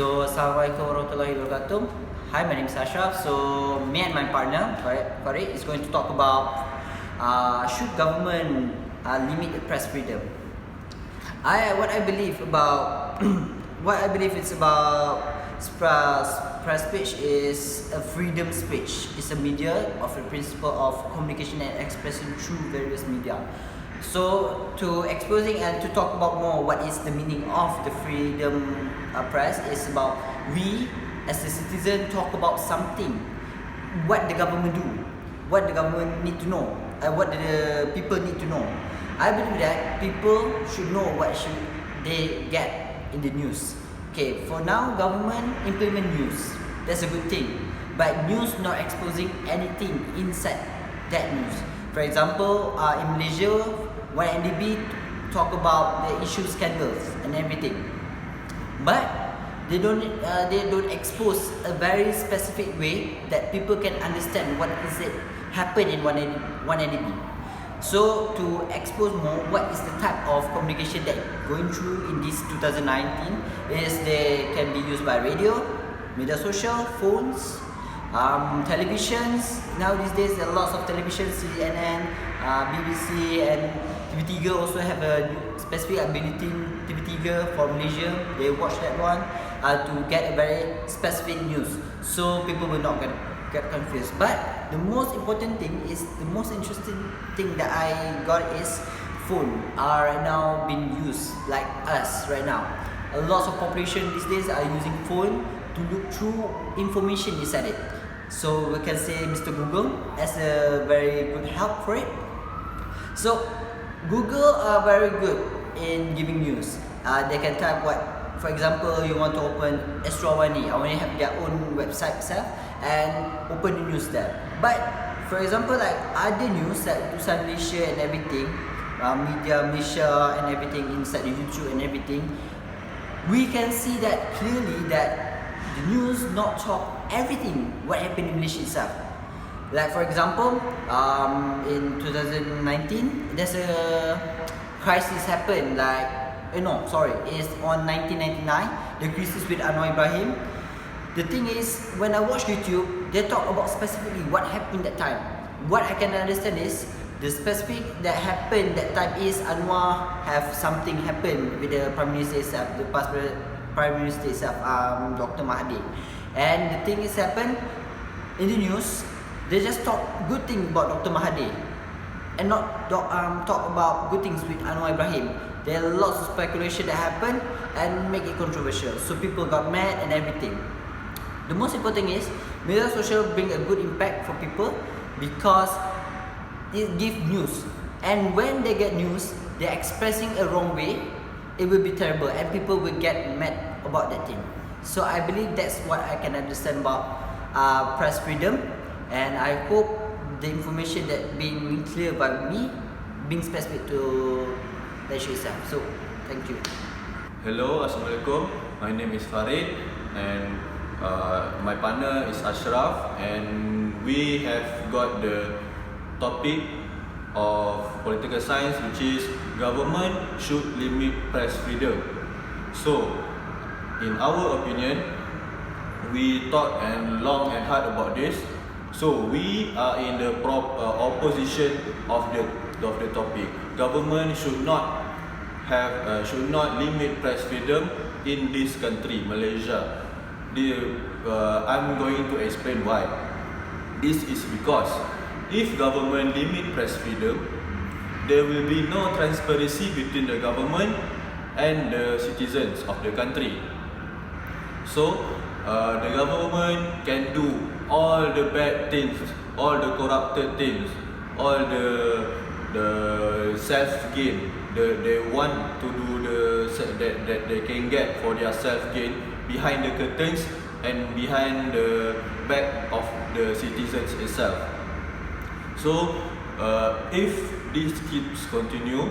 So, Assalamualaikum warahmatullahi wabarakatuh. Hi, my name is Ashraf. So, me and my partner, Farid, is going to talk about should government limit the press freedom. What I believe about what I believe it's about press speech is a freedom speech. It's a media of the principle of communication and expression through various media. So to exposing and to talk about more what is the meaning of the freedom press is about we as a citizen talk about something, what the government do, what the government need to know, what the people need to know. I believe that people should know what should they get in the news. Okay, for now government implement news. That's a good thing. But news not exposing anything inside that news. For example, in Malaysia, YNDB talk about the issue scandals and everything, but they don't expose a very specific way that people can understand what is it happen in YNDB. So to expose more what is the type of communication that going through in this 2019 is they can be used by radio, media social, phones, televisions. Now these days there are lots of televisions, CNN, BBC and TV3 also have a specific bulletin TV3 for Malaysia. They watch that one to get a very specific news, so people will not get confused. But the most important thing is the most interesting thing that I got is phone are right now being used like us right now. A lot of population these days are using phone to look through information inside it. So we can say Mr. Google as a very good help for it. So Google are very good in giving news. They can type what, for example, you want to open Astrawani, I only have their own website itself and open the news there. But for example, like other news like Tusan Malaysia and everything, Media Malaysia and everything inside the YouTube and everything, we can see that clearly that the news not talk everything what happened in Malaysia itself. Like for example, in 2019, there's a crisis happened. Like it's on 1999, the crisis with Anwar Ibrahim. The thing is, when I watch YouTube, they talk about specifically what happened that time. What I can understand is the specific that happened that time is Anwar have something happen with the Prime Minister itself, the past Prime Minister itself, Dr. Mahathir. And the thing is happened in the news. They just talk good thing about Dr. Mahathir and not talk about good things with Anwar Ibrahim. There are lots of speculation that happened and make it controversial. So people got mad and everything. The most important thing is media social bring a good impact for people because it give news. And when they get news, they're expressing a wrong way, it will be terrible and people will get mad about that thing. So I believe that's what I can understand about press freedom. And I hope the information that being clear by me being specific to the issue itself. So, thank you. Hello, Assalamualaikum. My name is Farid and my partner is Ashraf, and we have got the topic of political science, which is government should limit press freedom. So, in our opinion, we thought and long and hard about this. So we are in the opposition of the topic. Government should not limit press freedom in this country, Malaysia. I'm going to explain why. This is because if government limit press freedom, there will be no transparency between the government and the citizens of the country. So the government can do all the bad things, all the corrupted things, all the self gain. They want to do that they can get for their self gain behind the curtains and behind the back of the citizens itself. So if this keeps continue,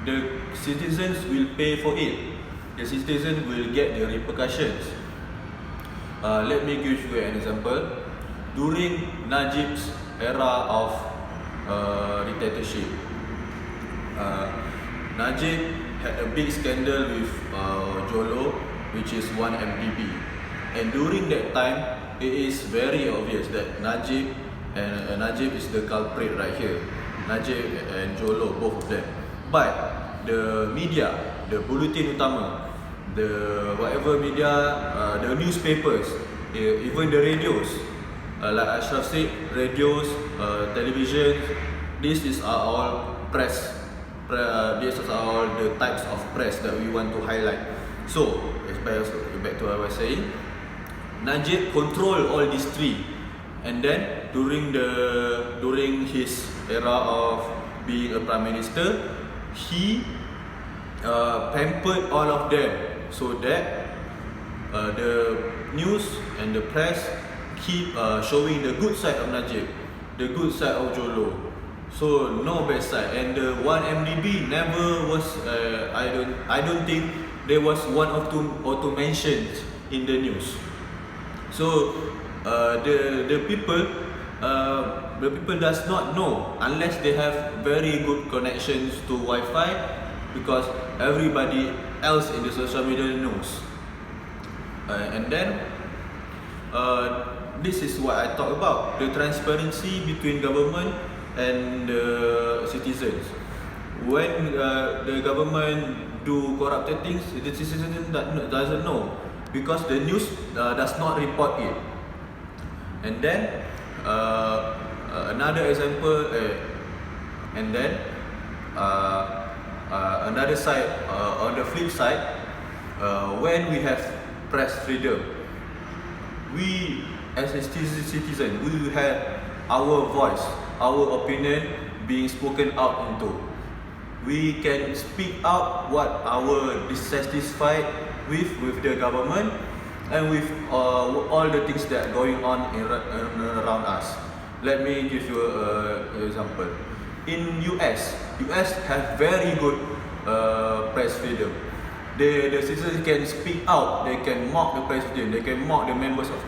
the citizens will pay for it. The citizens will get the repercussions. Let me give you an example. During Najib's era of dictatorship, Najib had a big scandal with Jolo which is 1 MDB. And during that time, it is very obvious that Najib is the culprit right here. Najib and Jolo, both of them. But the media, the bulletin utama, the whatever media, the newspapers, even the radios, like Ashraf said, radios, television, these are all press. These are all the types of press that we want to highlight. So, back to what I was saying, Najib control all these three, and then during his era of being a prime minister, he pampered all of them so that the news and the press keep showing the good side of Najib, the good side of Jolo. So no bad side. And the 1 MDB never was. I don't think there was one or two mentions in the news. So the people does not know unless they have very good connections to Wi-Fi, because everybody else in the social media knows. And then this is what I talk about, the transparency between government and the citizens. When the government do corrupted things, the citizen doesn't know, because the news does not report it. And then another example, and then another side, on the flip side, when we have press freedom, we as a citizen, we have our voice, our opinion being spoken out into. We can speak out what our dissatisfied with the government and with all the things that are going on around us. Let me give you an example. In US have very good press freedom. The citizens can speak out, they can mock the president, they can mock the members of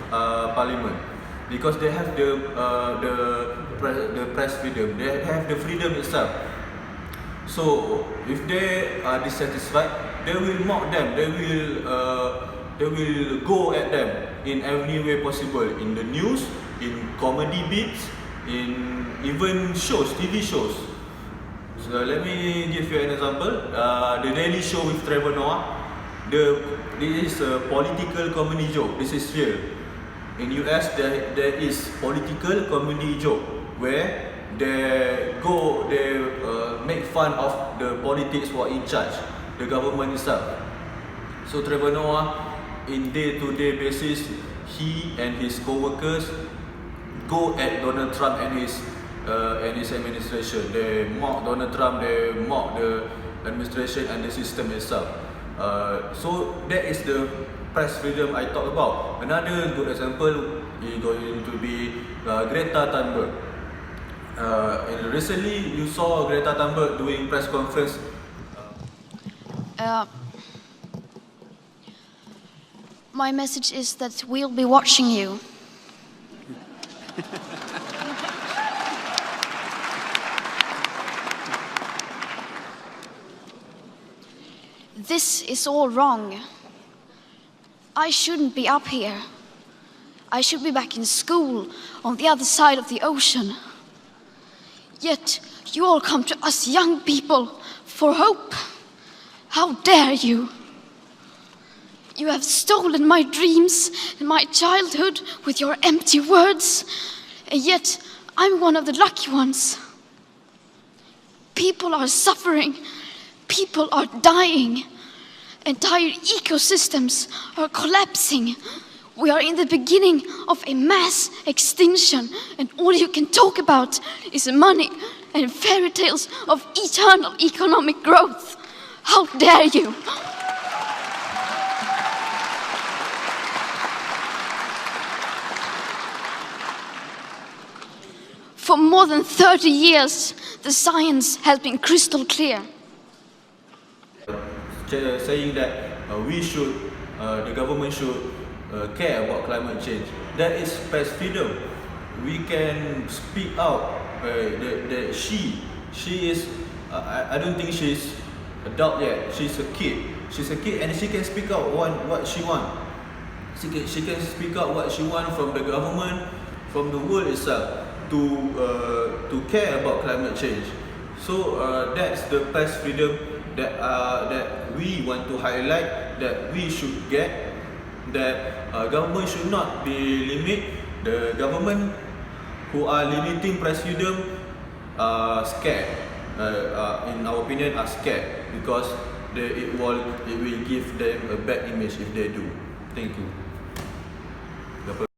parliament, because they have the press freedom, they have the freedom itself. So if they are dissatisfied, they will mock them, they will go at them in every way possible, in the news, in comedy bits, in even shows, TV shows. So let me give you an example. The Daily Show with Trevor Noah. This is a political comedy joke. This is real. In US, there is political comedy joke where they make fun of the politics who are in charge, the government itself. So Trevor Noah, in day-to-day basis, he and his co-workers go at Donald Trump and his administration. They mock Donald Trump, they mock the administration and the system itself. So that is the press freedom I talk about. Another good example is going to be Greta Thunberg. Recently, you saw Greta Thunberg doing press conference. My message is that we'll be watching you. This is all wrong. I shouldn't be up here. I should be back in school on the other side of the ocean. Yet you all come to us young people for hope. How dare you? You have stolen my dreams and my childhood with your empty words, and yet I'm one of the lucky ones. People are suffering. People are dying. Entire ecosystems are collapsing. We are in the beginning of a mass extinction, and all you can talk about is money and fairy tales of eternal economic growth. How dare you? For more than 30 years, the science has been crystal clear. Saying that the government should care about climate change. That is press freedom. We can speak out. She is. I don't think she's adult yet. She's a kid. She's a kid and she can speak out what she want. She can speak out what she want from the government, from the world itself, to care about climate change. So that's the press freedom that we want to highlight, that we should get, that government should not be limit. The government who are limiting press freedom are scared. In our opinion, are scared because it will give them a bad image if they do. Thank you.